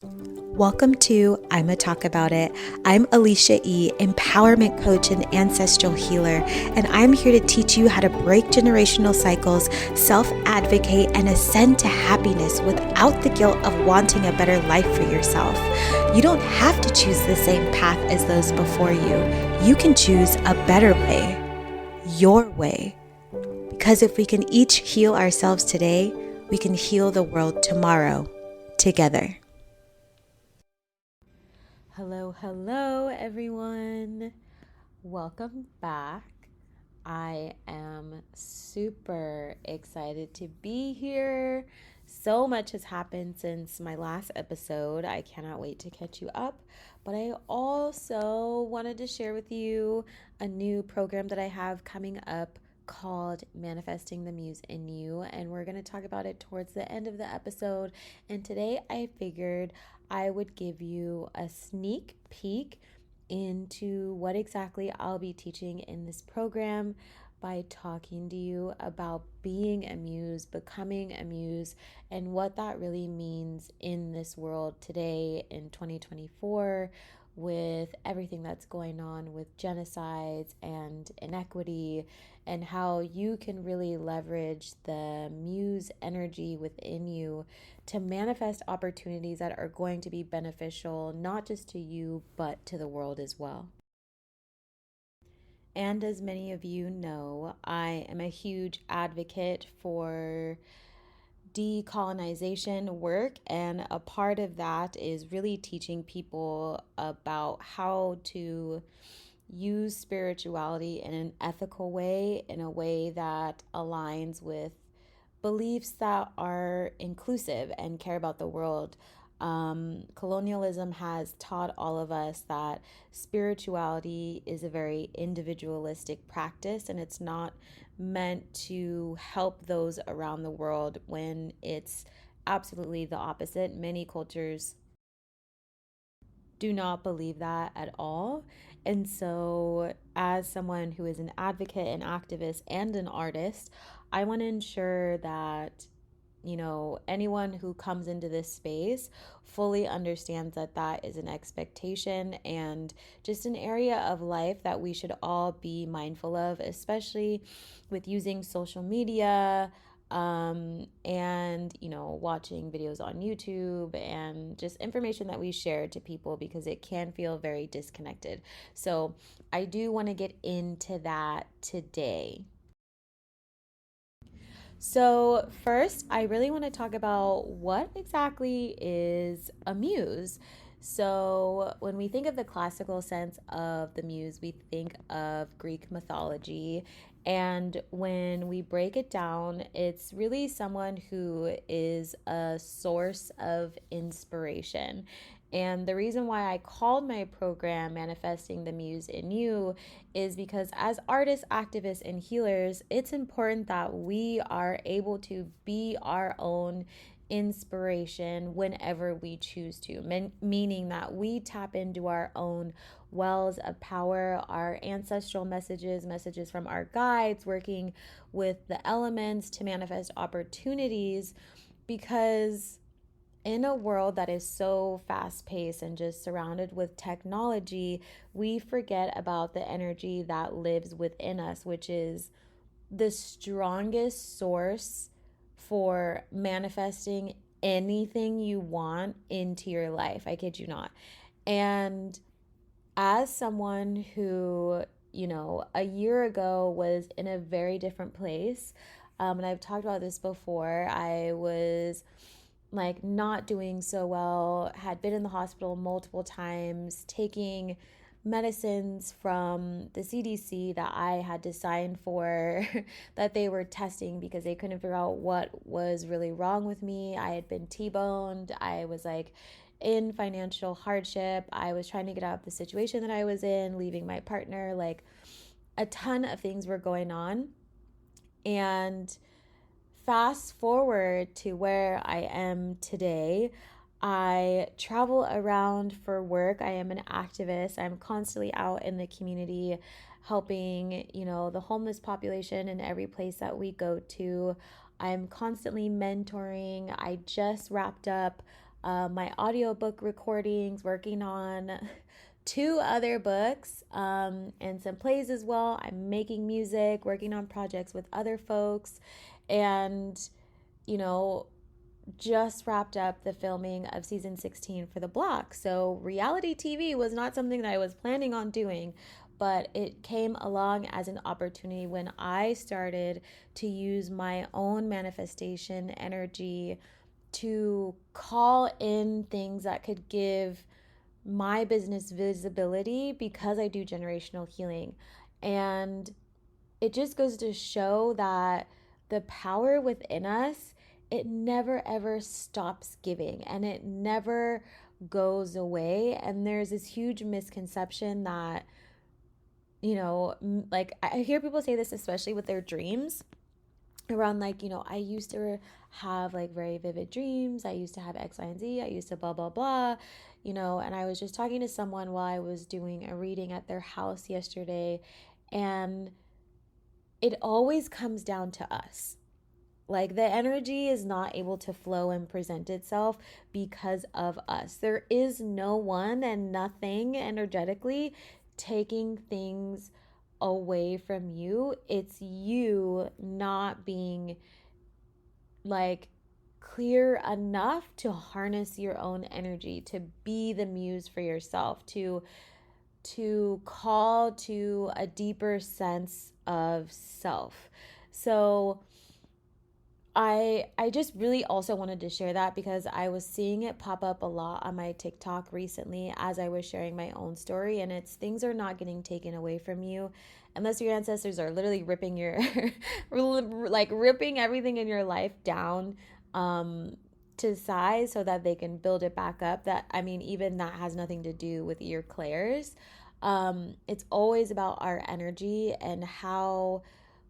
Welcome to I'ma Talk About It. I'm Alicia E., empowerment coach and ancestral healer, and I'm here to teach you how to break generational cycles, self-advocate, and ascend to happiness without the guilt of wanting a better life for yourself. You don't have to choose the same path as those before you. You can choose a better way, your way. Because if we can each heal ourselves today, we can heal the world tomorrow, together. Hello, everyone. Welcome back. I am super excited to be here. So much has happened since my last episode. I cannot wait to catch you up. But I also wanted to share with you a new program that I have coming up called Manifesting the Muse in You, and we're going to talk about it towards the end of the episode. And today I figured I would give you a sneak peek into what exactly I'll be teaching in this program by talking to you about being a muse, becoming a muse, and what that really means in this world today in 2024 with everything that's going on with genocides and inequity, and how you can really leverage the muse energy within you to manifest opportunities that are going to be beneficial not just to you but to the world as well. And as many of you know, I am a huge advocate for decolonization work, and a part of that is really teaching people about how to use spirituality in an ethical way, in a way that aligns with beliefs that are inclusive and care about the world. Colonialism has taught all of us that spirituality is a very individualistic practice, and it's not meant to help those around the world, when it's absolutely the opposite. Many cultures do not believe that at all. And so, as someone who is an advocate, an activist, and an artist, I want to ensure that anyone who comes into this space fully understands that that is an expectation and just an area of life that we should all be mindful of, especially with using social media, and watching videos on YouTube and just information that we share to people, because it can feel very disconnected. So I do want to get into that today. So, first, I really want to talk about what exactly is a muse. So, when we think of the classical sense of the muse, we think of Greek mythology. And when we break it down, it's really someone who is a source of inspiration. And the reason why I called my program Manifesting the Muse in You is because, as artists, activists, and healers, it's important that we are able to be our own inspiration whenever we choose to, meaning that we tap into our own wells of power, our ancestral messages from our guides, working with the elements to manifest opportunities, because in a world that is so fast paced and just surrounded with technology, we forget about the energy that lives within us, which is the strongest source for manifesting anything you want into your life. I kid you not. And as someone who, a year ago was in a very different place, and I've talked about this before, I was like not doing so well, had been in the hospital multiple times, taking medicines from the CDC that I had to sign for that they were testing because they couldn't figure out what was really wrong with me. I had been T-boned. I was like in financial hardship. I was trying to get out of the situation that I was in, leaving my partner. Like, a ton of things were going on. And fast forward to where I am today. I travel around for work. I am an activist. I'm constantly out in the community helping, the homeless population in every place that we go to. I'm constantly mentoring. I just wrapped up my audiobook recordings, working on two other books, and some plays as well. I'm making music, working on projects with other folks, and, you know, just wrapped up the filming of season 16 for The Block. So reality TV was not something that I was planning on doing, but it came along as an opportunity when I started to use my own manifestation energy to call in things that could give my business visibility, because I do generational healing. And it just goes to show that the power within us, it never ever stops giving, and it never goes away. And there's this huge misconception that, like, I hear people say this, especially with their dreams, around, like, I used to have like very vivid dreams, I used to have X, Y, and Z, I used to blah blah blah, and I was just talking to someone while I was doing a reading at their house yesterday, and it always comes down to us. Like, the energy is not able to flow and present itself because of us. There is no one and nothing energetically taking things away from you. It's you not being, like, clear enough to harness your own energy, to be the muse for yourself, to call to a deeper sense of self. So I just really also wanted to share that, because I was seeing it pop up a lot on my TikTok recently as I was sharing my own story, and it's, things are not getting taken away from you unless your ancestors are literally ripping your like ripping everything in your life down to size so that they can build it back up. That, I mean, even that has nothing to do with your clairs. It's always about our energy and how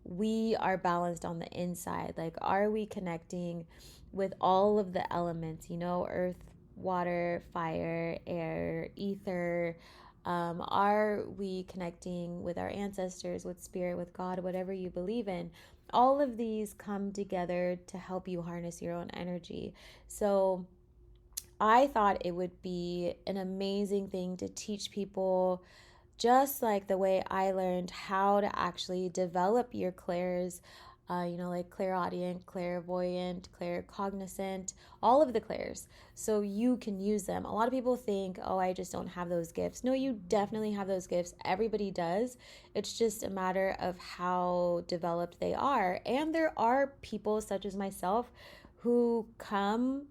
we are balanced on the inside. Like, are we connecting with all of the elements, earth, water, fire, air, ether? Are we connecting with our ancestors, with spirit, with God, whatever you believe in? All of these come together to help you harness your own energy. So I thought it would be an amazing thing to teach people, just like the way I learned how to actually develop your clairs, like clairaudient, clairvoyant, claircognizant, all of the clairs, so you can use them. A lot of people think, oh, I just don't have those gifts. No, you definitely have those gifts. Everybody does. It's just a matter of how developed they are. And there are people such as myself who come,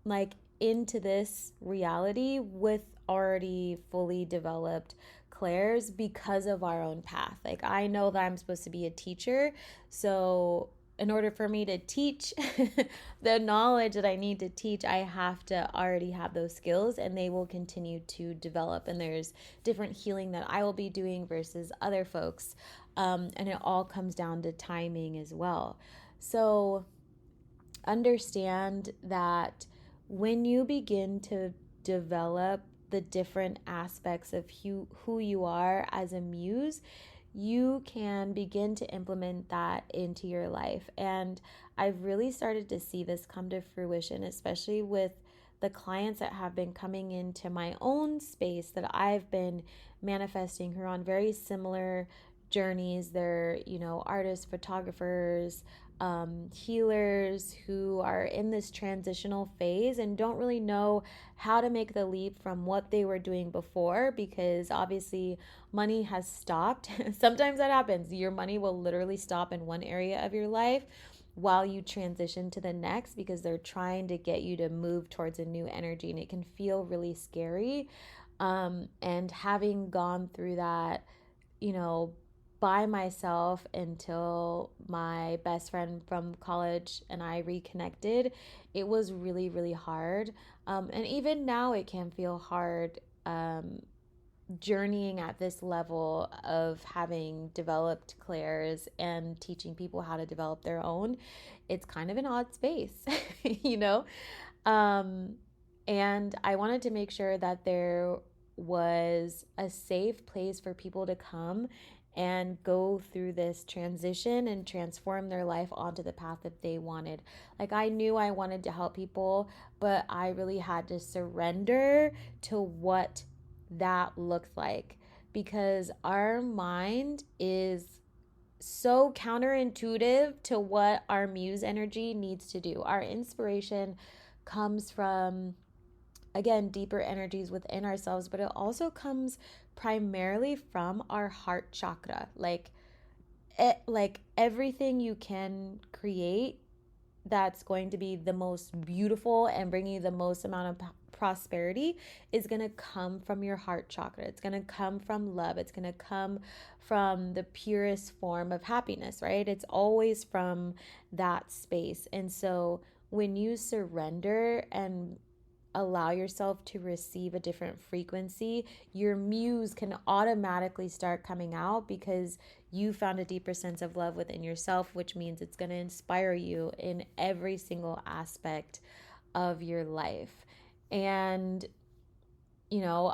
like, into this reality with already fully developed clairs because of our own path. Like, I know that I'm supposed to be a teacher, so in order for me to teach the knowledge that I need to teach, I have to already have those skills, and they will continue to develop. And there's different healing that I will be doing versus other folks, and it all comes down to timing as well. So understand that when you begin to develop the different aspects of who you are as a muse, you can begin to implement that into your life. And I've really started to see this come to fruition, especially with the clients that have been coming into my own space that I've been manifesting, who are on very similar journeys. They're, artists, photographers, healers who are in this transitional phase and don't really know how to make the leap from what they were doing before, because obviously money has stopped. Sometimes that happens. Your money will literally stop in one area of your life while you transition to the next, because they're trying to get you to move towards a new energy, and it can feel really scary. And having gone through that, by myself until my best friend from college and I reconnected, it was really, really hard. And even now, it can feel hard, journeying at this level of having developed clairs and teaching people how to develop their own. It's kind of an odd space, you know? And I wanted to make sure that there was a safe place for people to come and go through this transition and transform their life onto the path that they wanted. Like, I knew I wanted to help people, but I really had to surrender to what that looked like, because our mind is so counterintuitive to what our muse energy needs to do. Our inspiration comes from, again, deeper energies within ourselves, but it also comes primarily from our heart chakra. Like everything you can create that's going to be the most beautiful and bring you the most amount of prosperity is going to come from your heart chakra. It's going to come from love. It's going to come from the purest form of happiness, right? It's always from that space. And so when you surrender and allow yourself to receive a different frequency, your muse can automatically start coming out because you found a deeper sense of love within yourself, which means it's going to inspire you in every single aspect of your life. And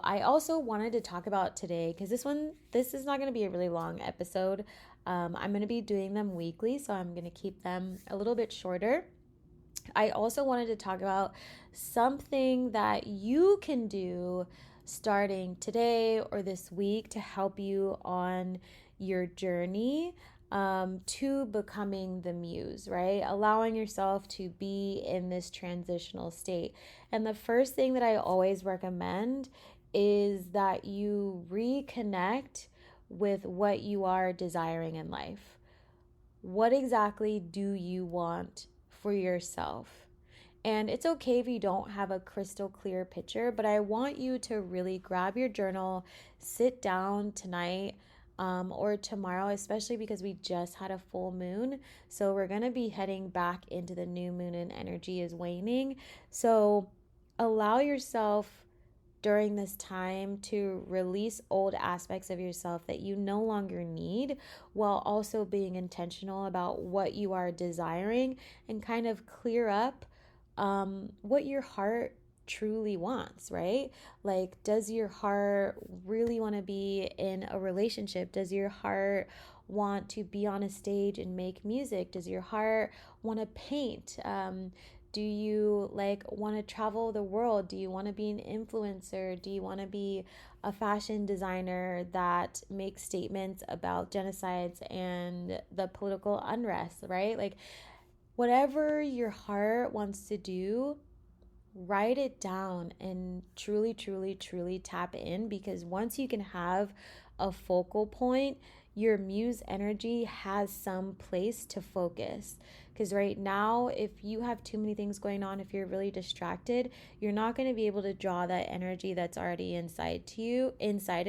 I also wanted to talk about today, because this is not going to be a really long episode. I'm going to be doing them weekly, so I'm going to keep them a little bit shorter. I also wanted to talk about something that you can do starting today or this week to help you on your journey to becoming the muse, right? Allowing yourself to be in this transitional state. And the first thing that I always recommend is that you reconnect with what you are desiring in life. What exactly do you want for yourself? And it's okay if you don't have a crystal clear picture, but I want you to really grab your journal, sit down tonight or tomorrow, especially because we just had a full moon. So we're going to be heading back into the new moon and energy is waning. So allow yourself during this time to release old aspects of yourself that you no longer need, while also being intentional about what you are desiring and kind of clear up what your heart truly wants, right? Like, does your heart really want to be in a relationship? Does your heart want to be on a stage and make music? Does your heart want to paint? Do you want to travel the world? Do you want to be an influencer? Do you want to be a fashion designer that makes statements about genocides and the political unrest, right? Like, whatever your heart wants to do, write it down and truly, truly, truly tap in, because once you can have a focal point, your muse energy has some place to focus. Because right now, if you have too many things going on, if you're really distracted, you're not going to be able to draw that energy that's already inside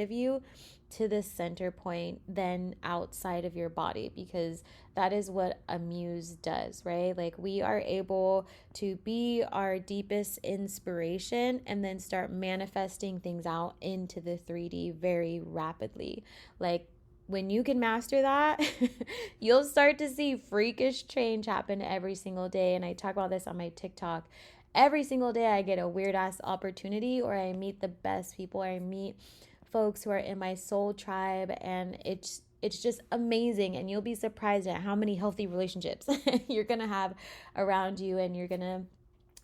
of you to the center point, then outside of your body, because that is what a muse does, right? Like, we are able to be our deepest inspiration and then start manifesting things out into the 3D very rapidly. Like, when you can master that, you'll start to see freakish change happen every single day. And I talk about this on my TikTok. Every single day I get a weird ass opportunity, or I meet the best people. I meet folks who are in my soul tribe, and it's just amazing. And you'll be surprised at how many healthy relationships you're gonna have around you, and you're gonna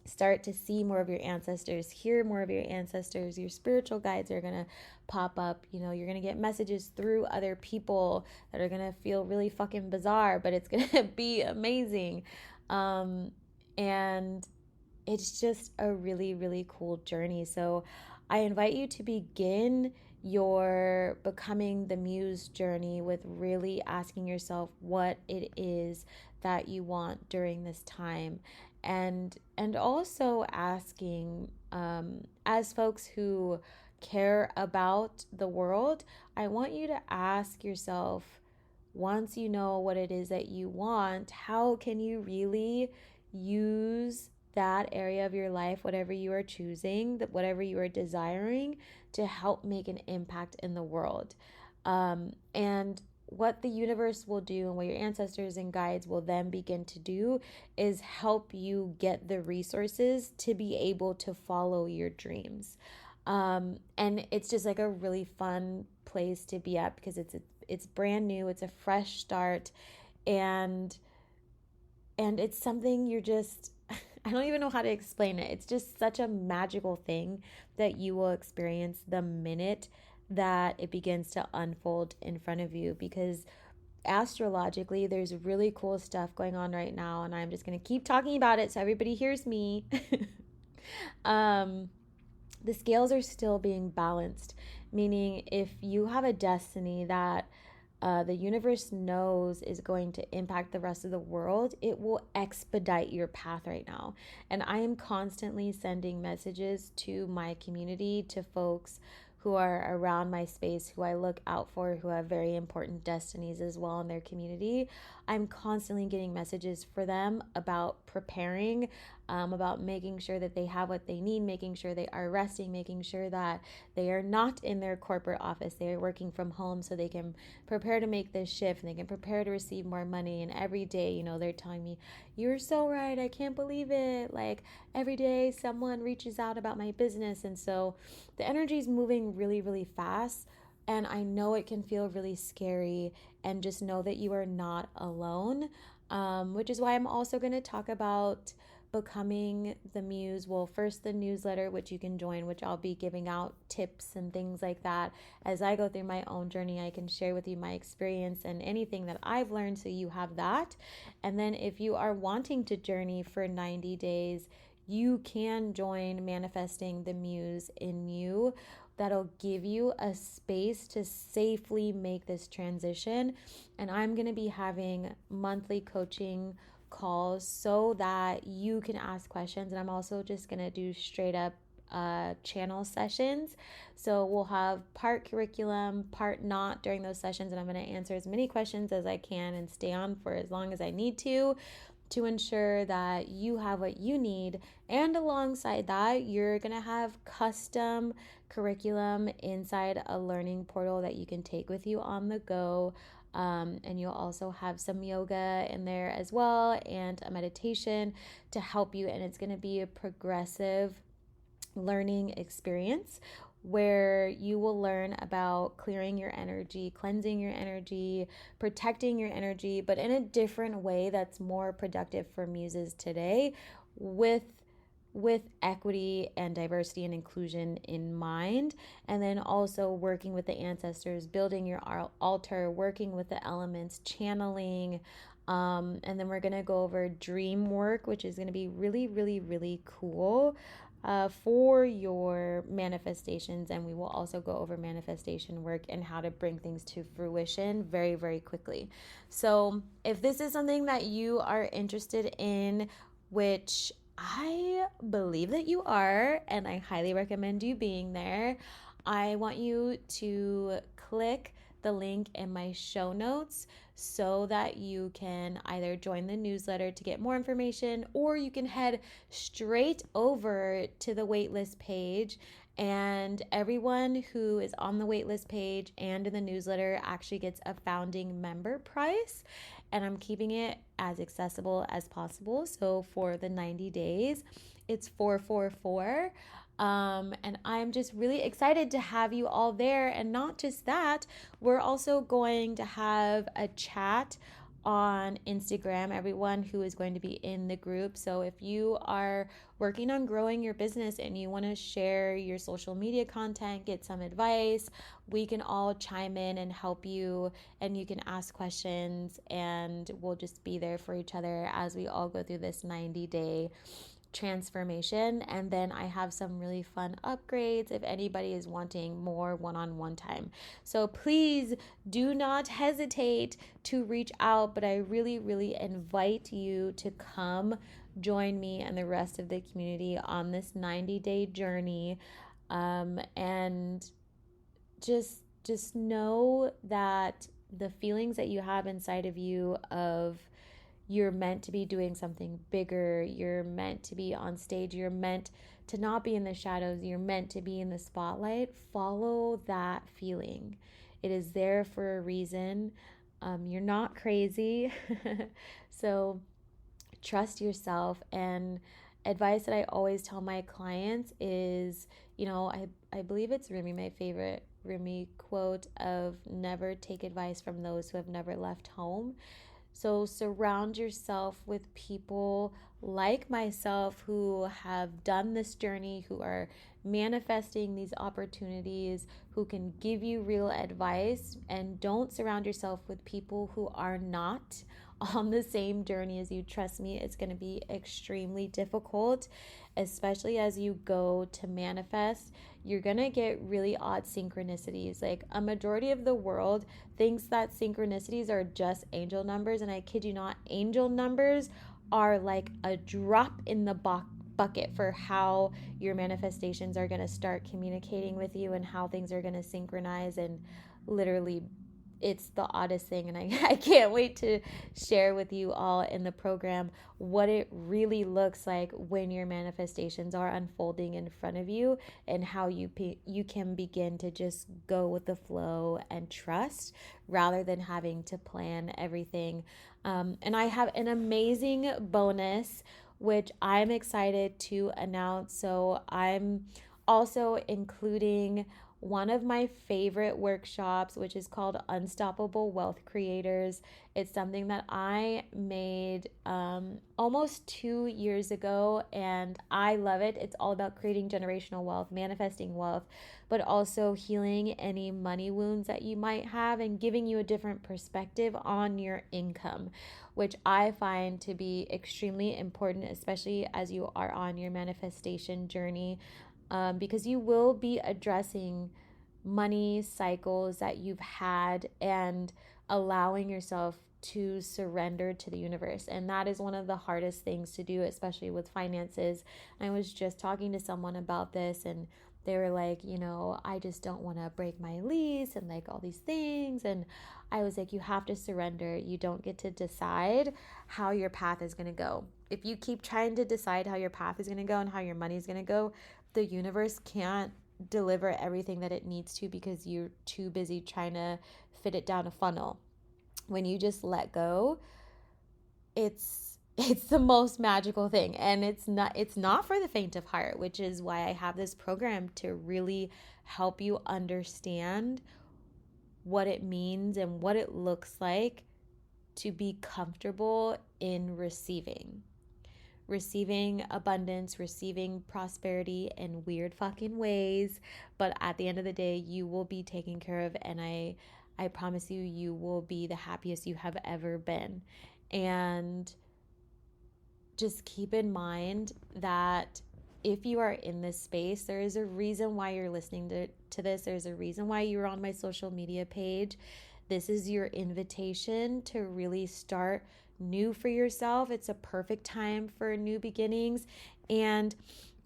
start to see more of your ancestors, hear more of your ancestors. Your spiritual guides are gonna pop up. You're gonna get messages through other people that are gonna feel really fucking bizarre, but it's gonna be amazing. And it's just a really, really cool journey. So I invite you to begin your becoming the muse journey with really asking yourself what it is that you want during this time, and also asking, as folks who care about the world, I want you to ask yourself, once you know what it is that you want, how can you really use that area of your life, whatever you are choosing, that whatever you are desiring, to help make an impact in the world. And what the universe will do, and what your ancestors and guides will then begin to do, is help you get the resources to be able to follow your dreams. And it's just like a really fun place to be at because it's brand new, it's a fresh start, and it's something you're just I don't even know how to explain it. It's just such a magical thing that you will experience the minute that it begins to unfold in front of you, because astrologically there's really cool stuff going on right now, and I'm just going to keep talking about it so everybody hears me. um the scales are still being balanced, meaning if you have a destiny that the universe knows is going to impact the rest of the world, it will expedite your path right now. And I am constantly sending messages to my community, to folks who are around my space, who I look out for, who have very important destinies as well in their community. I'm constantly getting messages for them about preparing, about making sure that they have what they need, making sure they are resting, making sure that they are not in their corporate office. They are working from home so they can prepare to make this shift and they can prepare to receive more money. And every day, they're telling me, "You're so right. I can't believe it." Like every day, someone reaches out about my business. And so the energy is moving really, really fast. And I know it can feel really scary, and just know that you are not alone, which is why I'm also going to talk about becoming the muse. Well, first the newsletter, which you can join, which I'll be giving out tips and things like that as I go through my own journey. I can share with you my experience and anything that I've learned, so you have that. And then if you are wanting to journey for 90 days, you can join Manifesting the Muse in You. That'll give you a space to safely make this transition. And I'm going to be having monthly coaching calls so that you can ask questions. And I'm also just going to do straight up channel sessions. So we'll have part curriculum, part not during those sessions. And I'm going to answer as many questions as I can and stay on for as long as I need to ensure that you have what you need. And alongside that, you're going to have custom curriculum inside a learning portal that you can take with you on the go. And you'll also have some yoga in there as well, and a meditation to help you. And it's going to be a progressive learning experience where you will learn about clearing your energy, cleansing your energy, protecting your energy, but in a different way that's more productive for muses today, with equity and diversity and inclusion in mind. And then also working with the ancestors, building your altar, working with the elements, channeling. And then we're going to go over dream work, which is going to be really, really, really cool for your manifestations. And we will also go over manifestation work and how to bring things to fruition very, very quickly. So if this is something that you are interested in, which I believe that you are, and I highly recommend you being there, I want you to click the link in my show notes so that you can either join the newsletter to get more information, or you can head straight over to the waitlist page. And everyone who is on the waitlist page and in the newsletter actually gets a founding member price. And I'm keeping it as accessible as possible. So for the 90 days, it's $444. And I'm just really excited to have you all there. And not just that, we're also going to have a chat on Instagram, everyone who is going to be in the group. So if you are working on growing your business and you want to share your social media content, get some advice, we can all chime in and help you, and you can ask questions, and we'll just be there for each other as we all go through this 90-day transformation. And then I have some really fun upgrades if anybody is wanting more one-on-one time. So please do not hesitate to reach out, but I really, really invite you to come join me and the rest of the community on this 90-day journey. And just know that the feelings that you have inside of you of you're meant to be doing something bigger, you're meant to be on stage, you're meant to not be in the shadows, you're meant to be in the spotlight, follow that feeling. It is there for a reason. You're not crazy. So trust yourself. And advice that I always tell my clients is I believe it's Rumi, my favorite Rumi quote of never take advice from those who have never left home. So surround yourself with people like myself who have done this journey, who are manifesting these opportunities, who can give you real advice, and don't surround yourself with people who are not on the same journey as you. Trust me, it's going to be extremely difficult, especially as you go to manifest. You're going to get really odd synchronicities. Like a majority of the world thinks that synchronicities are just angel numbers, and I kid you not, angel numbers are like a drop in the bucket for how your manifestations are going to start communicating with you and how things are going to synchronize. And literally, it's the oddest thing, and I can't wait to share with you all in the program what it really looks like when your manifestations are unfolding in front of you, and how you can begin to just go with the flow and trust rather than having to plan everything. And I have an amazing bonus which I'm excited to announce. So I'm also including one of my favorite workshops, which is called Unstoppable Wealth Creators. It's something that I made almost 2 years ago, and I love it. It's all about creating generational wealth, manifesting wealth, but also healing any money wounds that you might have and giving you a different perspective on your income, which I find to be extremely important, especially as you are on your manifestation journey, because you will be addressing money cycles that you've had and allowing yourself to surrender to the universe. And that is one of the hardest things to do, especially with finances. I was just talking to someone about this, and they were like, I just don't want to break my lease and like all these things. And I was like, you have to surrender. You don't get to decide how your path is going to go. If you keep trying to decide how your path is going to go and how your money is going to go, the universe can't deliver everything that it needs to because you're too busy trying to fit it down a funnel. When you just let go, it's the most magical thing, and it's not for the faint of heart, which is why I have this program to really help you understand what it means and what it looks like to be comfortable in receiving abundance, receiving prosperity in weird fucking ways. But at the end of the day, you will be taken care of. And I promise you, you will be the happiest you have ever been. And just keep in mind that if you are in this space, there is a reason why you're listening to this. There's a reason why you're on my social media page. This is your invitation to really start new for yourself. It's a perfect time for new beginnings. And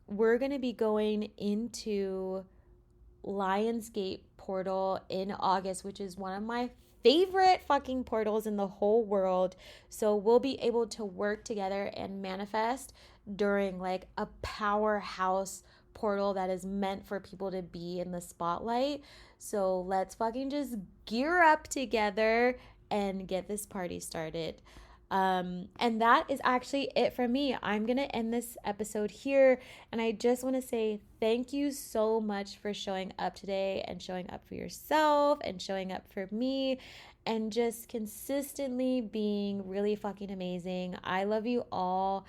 we're going to be going into Lionsgate portal in August, which is one of my favorite fucking portals in the whole world. So we'll be able to work together and manifest during like a powerhouse portal that is meant for people to be in the spotlight. So let's fucking just gear up together and get this party started. And that is actually it for me. I'm going to end this episode here. And I just want to say thank you so much for showing up today and showing up for yourself and showing up for me and just consistently being really fucking amazing. I love you all.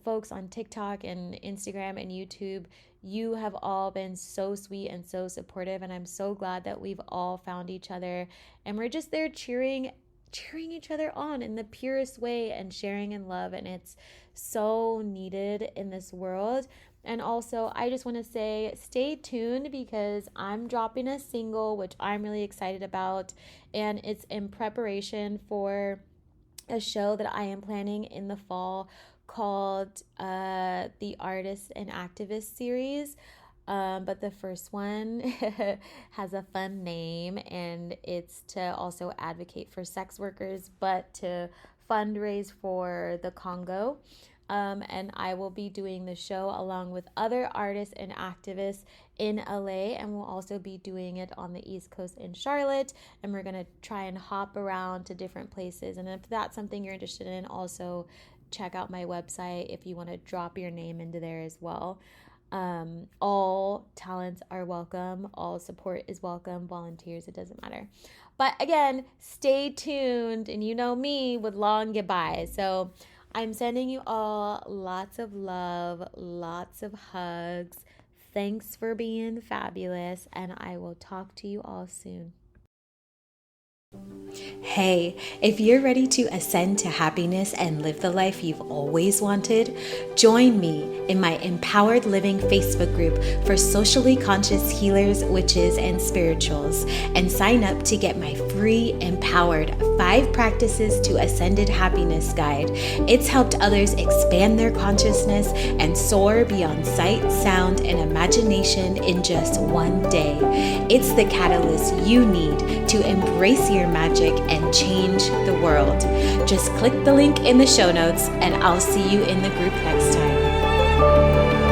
Folks on TikTok and Instagram and YouTube, you have all been so sweet and so supportive. And I'm so glad that we've all found each other and we're just there cheering each other on in the purest way and sharing in love, and it's so needed in this world. And also I just want to say stay tuned because I'm dropping a single which I'm really excited about, and it's in preparation for a show that I am planning in the fall called the Artist and Activist series. But the first one has a fun name, and it's to also advocate for sex workers, but to fundraise for the Congo. And I will be doing the show along with other artists and activists in LA, and we'll also be doing it on the East Coast in Charlotte. And we're going to try and hop around to different places. And if that's something you're interested in, also check out my website if you want to drop your name into there as well. All talents are welcome, all support is welcome, volunteers, it doesn't matter. But again, stay tuned, and you know me with long goodbyes. So I'm sending you all lots of love, lots of hugs. Thanks for being fabulous, and I will talk to you all soon. Hey, if you're ready to ascend to happiness and live the life you've always wanted, join me in my Empowered Living Facebook group for socially conscious healers, witches, and spirituals, and sign up to get my free Empowered 5 Practices to Ascended Happiness guide. It's helped others expand their consciousness and soar beyond sight, sound, and imagination in just one day. It's the catalyst you need to embrace your magic and change the world. Just click the link in the show notes, and I'll see you in the group next time.